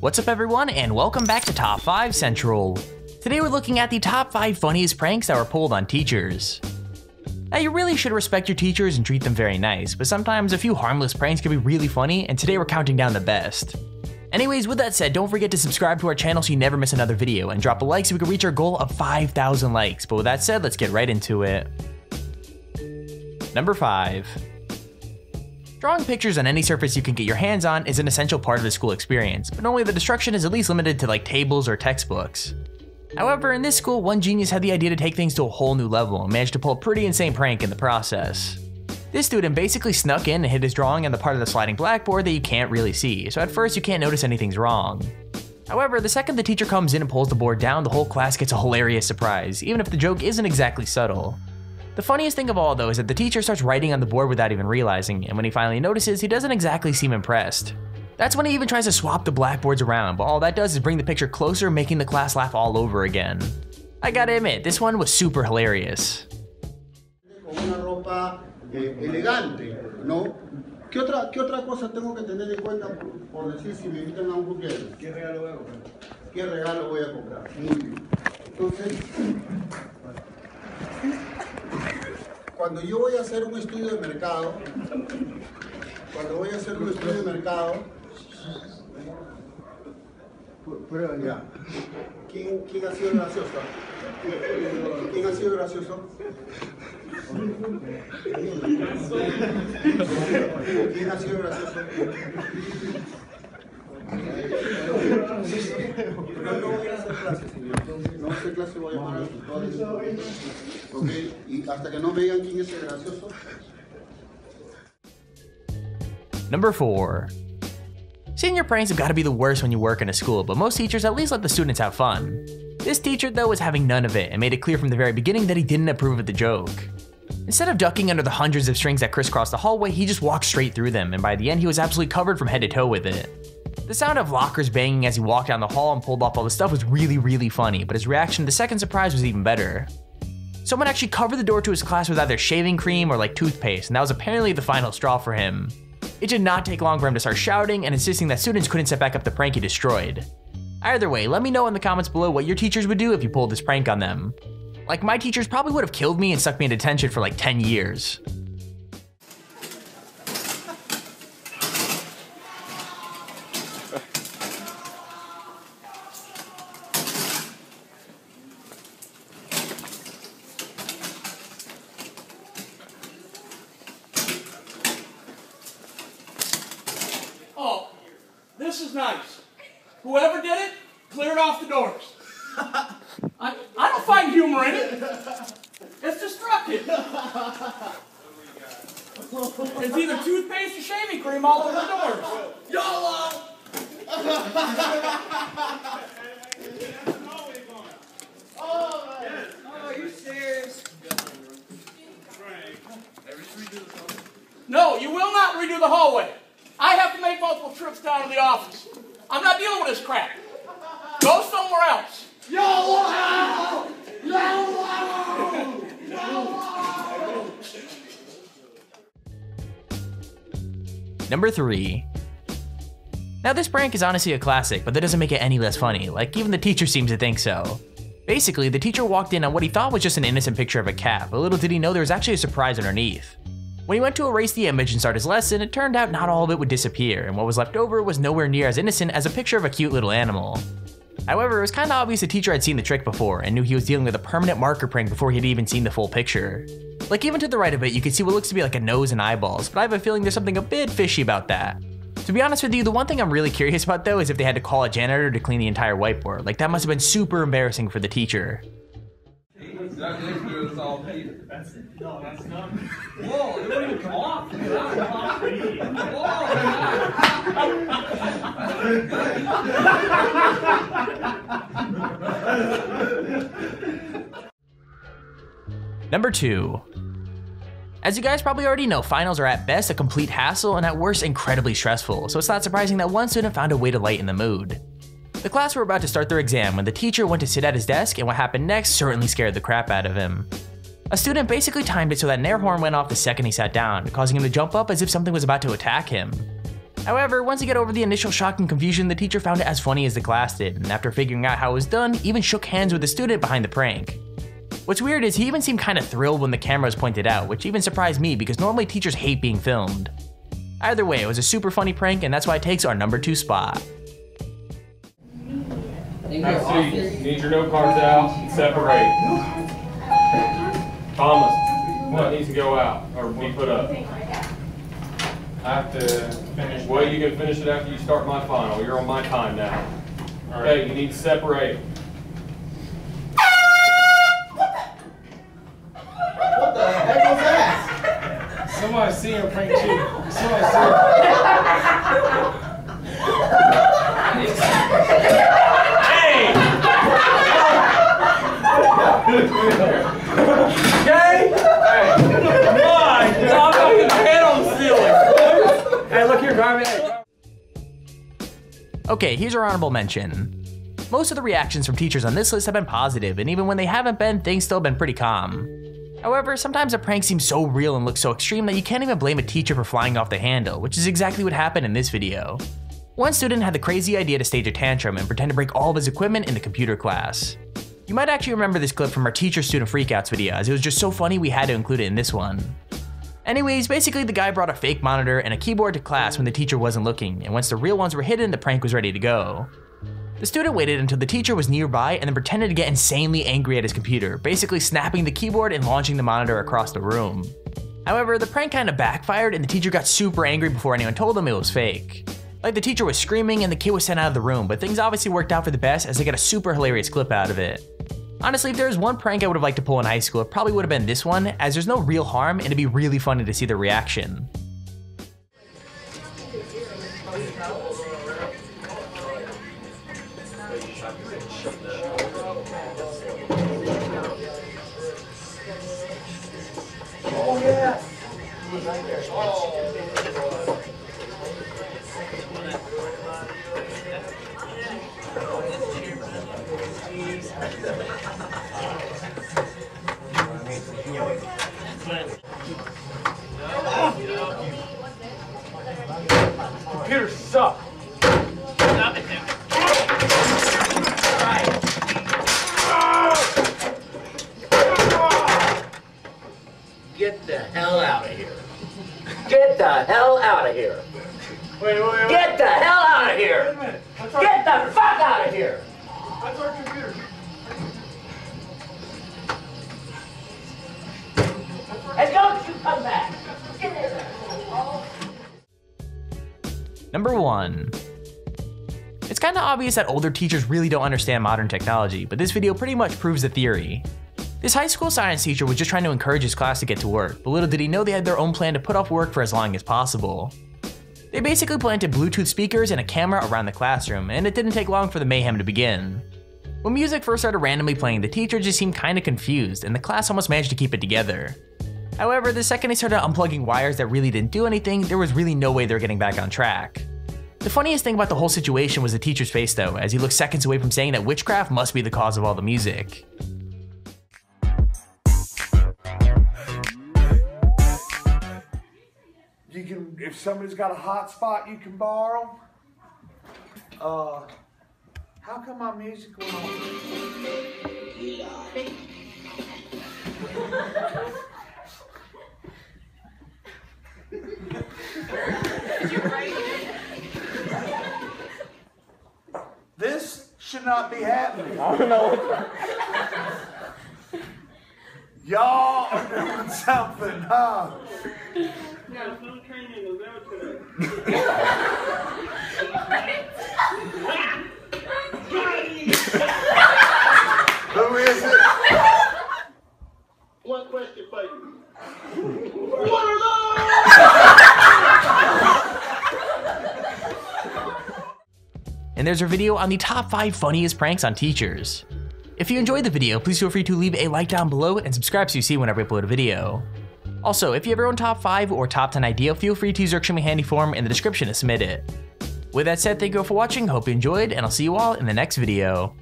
What's up everyone, and welcome back to Top 5 Central. Today we're looking at the top 5 funniest pranks that were pulled on teachers. Now you really should respect your teachers and treat them very nice, but sometimes a few harmless pranks can be really funny, and today we're counting down the best. Anyways, with that said, don't forget to subscribe to our channel so you never miss another video, and drop a like so we can reach our goal of 5,000 likes. But with that said, let's get right into it. Number 5. Drawing pictures on any surface you can get your hands on is an essential part of the school experience, but normally the destruction is at least limited to like tables or textbooks. However, in this school, one genius had the idea to take things to a whole new level and managed to pull a pretty insane prank in the process. This student basically snuck in and hid his drawing on the part of the sliding blackboard that you can't really see, so at first you can't notice anything's wrong. However, the second the teacher comes in and pulls the board down, the whole class gets a hilarious surprise, even if the joke isn't exactly subtle. The funniest thing of all though is that the teacher starts writing on the board without even realizing, and when he finally notices, he doesn't exactly seem impressed. That's when he even tries to swap the blackboards around, but all that does is bring the picture closer, making the class laugh all over again. I gotta admit, this one was super hilarious. Elegante, ¿no? ¿Qué otra cosa tengo que tener en cuenta por decir si me invitan a un cumpleaños? ¿Qué regalo voy a comprar? ¿Qué regalo voy a comprar? Muy bien. Entonces, cuando yo voy a hacer un estudio de mercado, ya. ¿Quién ha sido gracioso? ¿Quién ha sido gracioso? ¿Quién ha sido gracioso? Pero no voy a hacer clase, señor. No voy a hacer clase, voy a llamar a los tutores. ¿Ok? Y hasta que no me digan quién es el gracioso. Number 4. Senior pranks have got to be the worst when you work in a school, but most teachers at least let the students have fun. This teacher though was having none of it and made it clear from the very beginning that he didn't approve of the joke. Instead of ducking under the hundreds of strings that crisscrossed the hallway, he just walked straight through them, and by the end he was absolutely covered from head to toe with it. The sound of lockers banging as he walked down the hall and pulled off all the stuff was really funny, but his reaction to the second surprise was even better. Someone actually covered the door to his class with either shaving cream or like toothpaste, and that was apparently the final straw for him. It did not take long for him to start shouting and insisting that students couldn't set back up the prank he destroyed. Either way, let me know in the comments below what your teachers would do if you pulled this prank on them. Like, my teachers probably would have killed me and stuck me in detention for like 10 years. Oh, this is nice. Whoever did it, cleared off the doors. I don't find humor in it. It's destructive. It's either toothpaste or shaving cream all over the doors. YOLO! Oh, are you serious? No, you will not redo the hallway. I have to make multiple trips down to the office. I'm not dealing with this crap. Go somewhere else. YOLO! YOLO! YOLO! Number 3. Now this prank is honestly a classic, but that doesn't make it any less funny, like even the teacher seems to think so. Basically, the teacher walked in on what he thought was just an innocent picture of a cat, but little did he know there was actually a surprise underneath. When he went to erase the image and start his lesson, it turned out not all of it would disappear, and what was left over was nowhere near as innocent as a picture of a cute little animal. However, it was kinda obvious the teacher had seen the trick before and knew he was dealing with a permanent marker prank before he had even seen the full picture. Like, even to the right of it, you can see what looks to be like a nose and eyeballs, but I have a feeling there's something a bit fishy about that. To be honest with you, the one thing I'm really curious about though is if they had to call a janitor to clean the entire whiteboard. Like, that must have been super embarrassing for the teacher. No, that's not. Whoa, it wouldn't even come off. Number 2. As you guys probably already know, finals are at best a complete hassle and at worst incredibly stressful, so it's not surprising that one student found a way to lighten the mood. The class were about to start their exam when the teacher went to sit at his desk, and what happened next certainly scared the crap out of him. A student basically timed it so that an air horn went off the second he sat down, causing him to jump up as if something was about to attack him. However, once he got over the initial shock and confusion, the teacher found it as funny as the class did, and after figuring out how it was done, even shook hands with the student behind the prank. What's weird is he even seemed kinda thrilled when the camera was pointed out, which even surprised me because normally teachers hate being filmed. Either way, it was a super funny prank, and that's why it takes our number 2 spot. Have a seat. Need your note cards out and separate. Thomas, what needs to go out or be put up? I have to finish. Well, you can finish it after you start my final. You're on my time now. All right. Okay, you need to separate. What the heck was that? Somebody see him prank you. Somebody see Okay? Hey, come on! I'm fucking head on the ceiling. Hey, look here, Garvey. Okay, here's our honorable mention. Most of the reactions from teachers on this list have been positive, and even when they haven't been, things still have been pretty calm. However, sometimes a prank seems so real and looks so extreme that you can't even blame a teacher for flying off the handle, which is exactly what happened in this video. One student had the crazy idea to stage a tantrum and pretend to break all of his equipment in the computer class. You might actually remember this clip from our teacher-student freakouts video, as it was just so funny we had to include it in this one. Anyways, basically the guy brought a fake monitor and a keyboard to class when the teacher wasn't looking, and once the real ones were hidden, the prank was ready to go. The student waited until the teacher was nearby and then pretended to get insanely angry at his computer, basically snapping the keyboard and launching the monitor across the room. However, the prank kinda backfired and the teacher got super angry before anyone told him it was fake. Like, the teacher was screaming and the kid was sent out of the room, but things obviously worked out for the best as they got a super hilarious clip out of it. Honestly, if there was one prank I would have liked to pull in high school, it probably would have been this one, as there's no real harm and it'd be really funny to see the reaction. Oh, yeah. Computers suck. Stop it now. Get the hell out of here. Get the hell out of here. Wait. Get the hell out of here. Wait a minute. Get the fuck out of here. That's our computer. And don't you come back. Get in there. Number 1. It's kinda obvious that older teachers really don't understand modern technology, but this video pretty much proves the theory. This high school science teacher was just trying to encourage his class to get to work, but little did he know they had their own plan to put off work for as long as possible. They basically planted Bluetooth speakers and a camera around the classroom, and it didn't take long for the mayhem to begin. When music first started randomly playing, the teacher just seemed kinda confused, and the class almost managed to keep it together. However, the second they started unplugging wires that really didn't do anything, there was really no way they were getting back on track. The funniest thing about the whole situation was the teacher's face though, as he looked seconds away from saying that witchcraft must be the cause of all the music. You can, if somebody's got a hot spot you can borrow. How come my music went on? This should not be happening. I don't know. Y'all are doing something, huh? Yeah, no training in the military. Who is it? One question for you. What are those? And there's our video on the top 5 funniest pranks on teachers. If you enjoyed the video, please feel free to leave a like down below and subscribe so you see whenever I upload a video. Also, if you have your own top 5 or top 10 idea, feel free to use our extremely handy form in the description to submit it. With that said, thank you all for watching, hope you enjoyed, and I'll see you all in the next video.